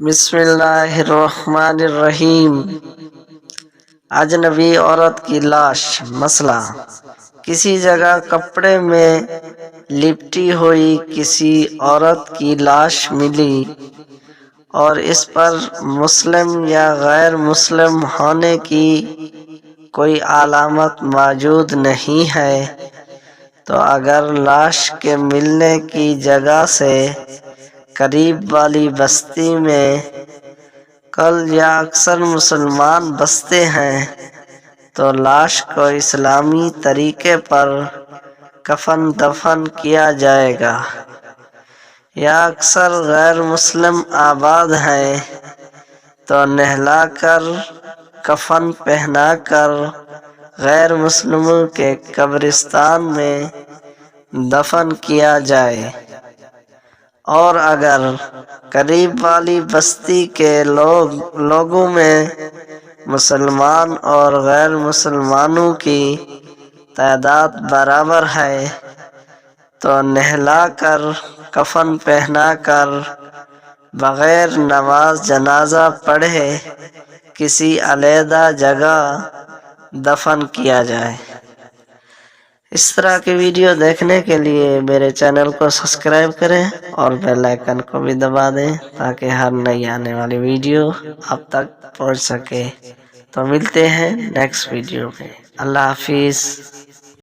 بسم اللہ الرحمن الرحیم۔ اجنبی عورت کی لاش۔ مسئلہ: کسی جگہ کپڑے میں لپٹی ہوئی کسی عورت کی لاش ملی اور اس پر مسلم یا غیر مسلم ہونے کی کوئی علامت موجود نہیں ہے تو اگر لاش کے ملنے کی جگہ سے قریب والی بستی میں کل یا اکثر مسلمان بستے ہیں تو لاش کو اسلامی طریقے پر کفن دفن کیا جائے گا، یا اکثر غیر مسلم آباد ہیں تو نہلا کر کفن پہنا کر غیر مسلموں کے قبرستان میں دفن کیا جائے، اور اگر قریب والی بستی کے لوگوں میں مسلمان اور غیر مسلمانوں کی تعداد برابر ہے تو نہلا کر کفن پہنا کر بغیر نماز جنازہ پڑھے کسی علیحدہ جگہ دفن کیا جائے۔ اس طرح کی ویڈیو دیکھنے کے لیے میرے چینل کو سبسکرائب کریں اور بیل آئیکن کو بھی دبا دیں تاکہ ہر نئی آنے والی ویڈیو آپ تک پہنچ سکے۔ تو ملتے ہیں نیکسٹ ویڈیو میں۔ اللہ حافظ۔